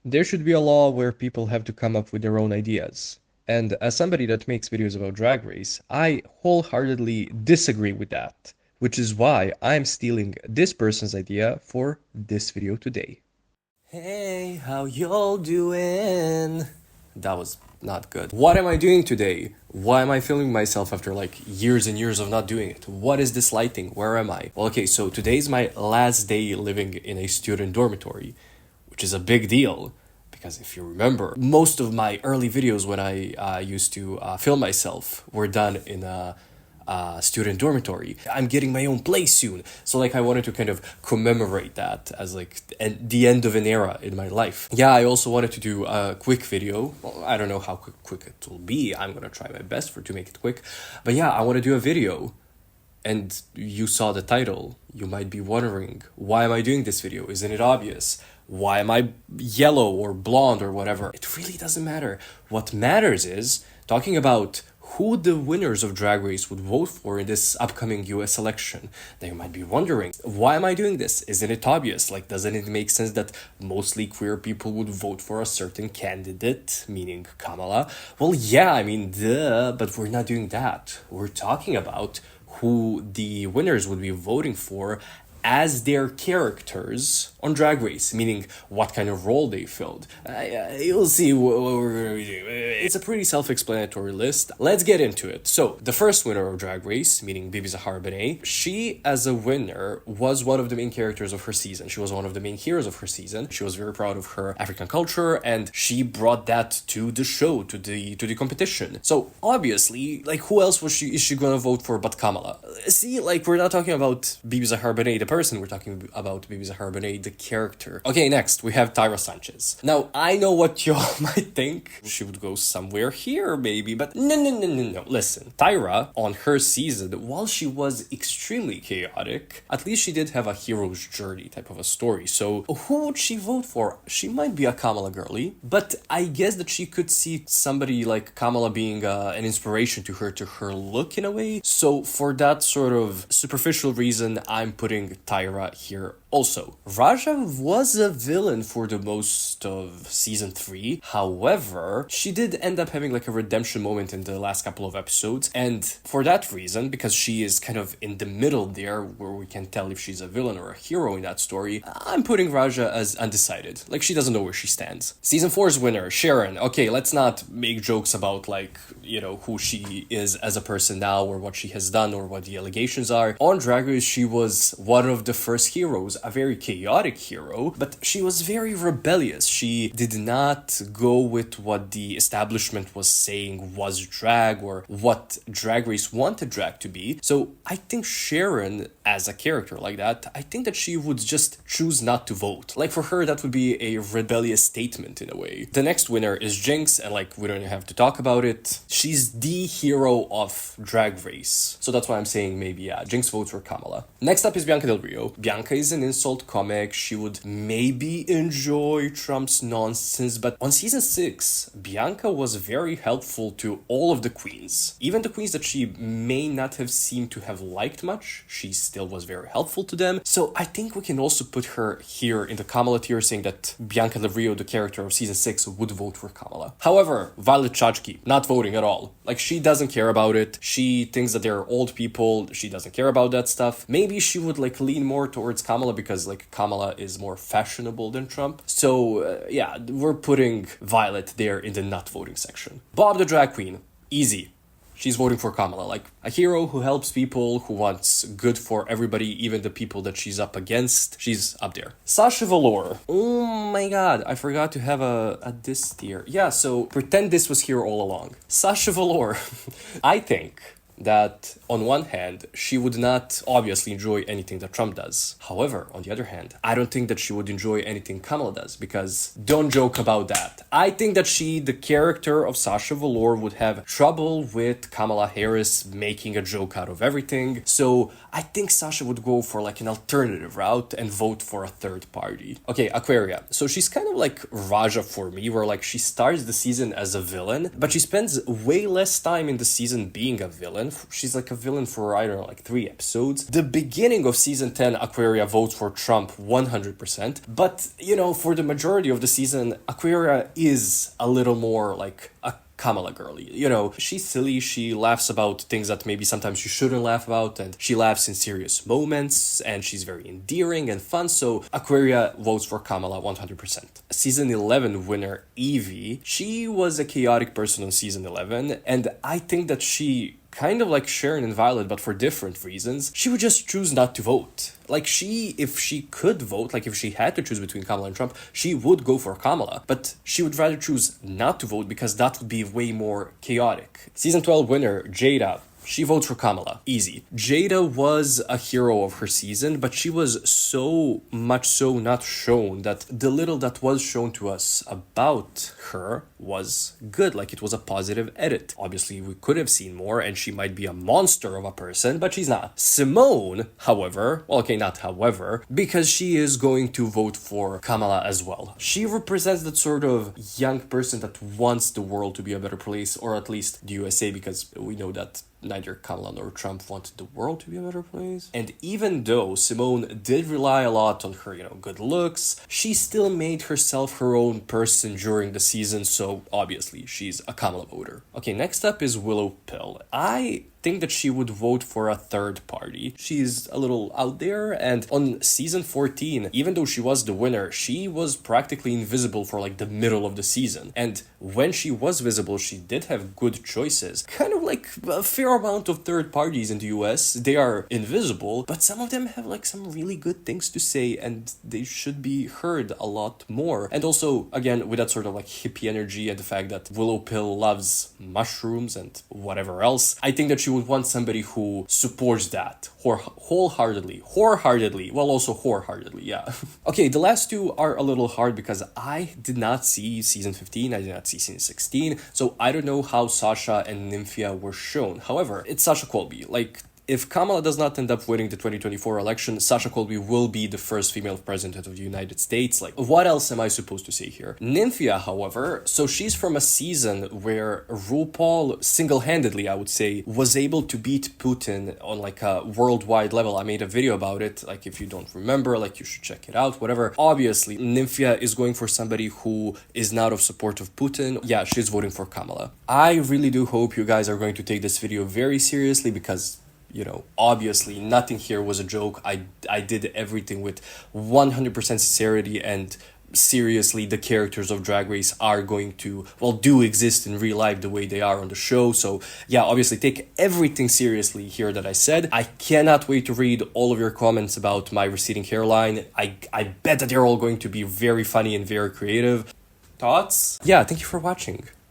There should be a law where people have to come up with their own ideas. And as somebody that makes videos about Drag Race, I wholeheartedly disagree with that, which is why I'm stealing this person's idea for this video today. Hey, how y'all doing? That was not good. What am I doing today? Why am I filming myself after like years and years of not doing it? What is this lighting? Where am I? Well, okay, so today's my last day living in a student dormitory, which is a big deal. Because if you remember, most of my early videos when I used to film myself were done in a student dormitory. I'm getting my own place soon. So like I wanted to kind of commemorate that as like the end of an era in my life. Yeah, I also wanted to do a quick video. Well, I don't know how quick it will be. I'm gonna try my best to make it quick. But yeah, I want to do a video. And you saw the title. You might be wondering, why am I doing this video? Isn't it obvious? Why am I yellow or blonde or whatever? It really doesn't matter. What matters is talking about who the winners of Drag Race would vote for in this upcoming US election. Now you might be wondering, why am I doing this? Isn't it obvious? Like, doesn't it make sense that mostly queer people would vote for a certain candidate, meaning Kamala? Well, yeah, I mean, duh, but we're not doing that. We're talking about who the winners would be voting for as their characters on Drag Race, meaning what kind of role they filled. You'll see what we're going to be doing. It's a pretty self-explanatory list. Let's get into it. So, the first winner of Drag Race, meaning Bebe Zahara Benet, she, as a winner, was one of the main characters of her season. She was one of the main heroes of her season. She was very proud of her African culture, and she brought that to the show, to the competition. So, obviously, like, who else is she gonna vote for but Kamala? See, like, we're not talking about Bebe Zahara Benet, the person, we're talking about Bebe Zahara Benet, the character. Okay, next, we have Tyra Sanchez. Now, I know what y'all might think. She would go somewhere here, maybe, but no. Listen, Tyra, on her season, while she was extremely chaotic, at least she did have a hero's journey type of a story. So, who would she vote for? She might be a Kamala girly, but I guess that she could see somebody like Kamala being an inspiration to her look in a way. So, for that sort of superficial reason, I'm putting Tyra here also. Raja was a villain for the most of season 3. However, she did end up having like a redemption moment in the last couple of episodes. And for that reason, because she is kind of in the middle there where we can tell if she's a villain or a hero in that story, I'm putting Raja as undecided. Like, she doesn't know where she stands. Season 4's winner, Sharon. Okay, let's not make jokes about like, you know, who she is as a person now or what she has done or what the allegations are. On Drag Race, she was one of the first heroes, a very chaotic hero, but she was very rebellious. She did not go with what the establishment was saying was drag or what Drag Race wanted drag to be. So I think Sharon, as a character like that, I think that she would just choose not to vote. Like, for her, that would be a rebellious statement in a way. The next winner is Jinkx, and like, we don't have to talk about it. She's the hero of Drag Race. So that's why I'm saying maybe, yeah, Jinkx votes for Kamala. Next up is Bianca Del Rio. Bianca is an insult comic. She would maybe enjoy Trump's nonsense, but on season 6, Bianca was very helpful to all of the queens. Even the queens that she may not have seemed to have liked much, she still was very helpful to them. So I think we can also put her here in the Kamala tier, saying that Bianca Del Rio, the character of season 6, would vote for Kamala. However, Violet Chachki, not voting at all. Like, she doesn't care about it. She thinks that they're old people. She doesn't care about that stuff. Maybe she would like lean more towards Kamala because like Kamala is more fashionable than Trump. So yeah, we're putting Violet there in the not voting section. Bob the drag queen, easy. She's voting for Kamala, like a hero who helps people, who wants good for everybody, even the people that she's up against. She's up there. Sasha Velour. Oh my god, I forgot to have a this tier. Yeah, so pretend this was here all along. Sasha Velour. I think that on one hand, she would not obviously enjoy anything that Trump does. However, on the other hand, I don't think that she would enjoy anything Kamala does, because don't joke about that. I think that the character of Sasha Velour, would have trouble with Kamala Harris making a joke out of everything. So I think Sasha would go for like an alternative route and vote for a third party. Okay, Aquaria. So she's kind of like Raja for me, where like she starts the season as a villain, but she spends way less time in the season being a villain. villain. She's like a villain for, I don't know, like 3 episodes. The beginning of season 10, Aquaria votes for Trump 100%. But, you know, for the majority of the season, Aquaria is a little more like a Kamala girly. You know, she's silly, she laughs about things that maybe sometimes you shouldn't laugh about, and she laughs in serious moments, and she's very endearing and fun, so Aquaria votes for Kamala 100%. Season 11 winner Yvie, she was a chaotic person on season 11, and I think that she, kind of like Sharon and Violet, but for different reasons, she would just choose not to vote. Like, if she could vote, like if she had to choose between Kamala and Trump, she would go for Kamala, but she would rather choose not to vote because that would be way more chaotic. Season 12 winner Jaida, she votes for Kamala. Easy. Jaida was a hero of her season, but she was so much so not shown that the little that was shown to us about her was good. Like, it was a positive edit. Obviously, we could have seen more, and she might be a monster of a person, but she's not. Symone, however, well, okay, not however, because she is going to vote for Kamala as well. She represents that sort of young person that wants the world to be a better place, or at least the USA, because we know that neither Kamala nor Trump wanted the world to be a better place. And even though Symone did rely a lot on her, you know, good looks, she still made herself her own person during the season, so obviously she's a Kamala voter. Okay, next up is Willow Pill. I think that she would vote for a third party. She's a little out there, and on season 14, even though she was the winner, she was practically invisible for like the middle of the season. And when she was visible, she did have good choices. Kind of like a fair amount of third parties in the US, they are invisible, but some of them have like some really good things to say, and they should be heard a lot more. And also, again, with that sort of like hippie energy and the fact that Willow Pill loves mushrooms and whatever else, I think that she would want somebody who supports that wholeheartedly, well, also wholeheartedly, yeah. Okay, the last two are a little hard because I did not see season 15, I did not see season 16, so I don't know how Sasha and Nymphia were shown. However, it's Sasha Colby. Like, if Kamala does not end up winning the 2024 election, Sasha Colby will be the first female president of the United States. Like, what else am I supposed to say here? Nymphia, however, so she's from a season where RuPaul single-handedly, I would say, was able to beat Putin on like a worldwide level. I made a video about it. Like, if you don't remember, like, you should check it out, whatever. Obviously, Nymphia is going for somebody who is not of support of Putin. Yeah, she's voting for Kamala. I really do hope you guys are going to take this video very seriously because, you know, obviously nothing here was a joke. I did everything with 100% sincerity, and seriously, the characters of Drag Race are going to, well, do exist in real life the way they are on the show. So yeah, obviously take everything seriously here that I said. I cannot wait to read all of your comments about my receding hairline. I bet that they're all going to be very funny and very creative. Thoughts? Yeah, thank you for watching.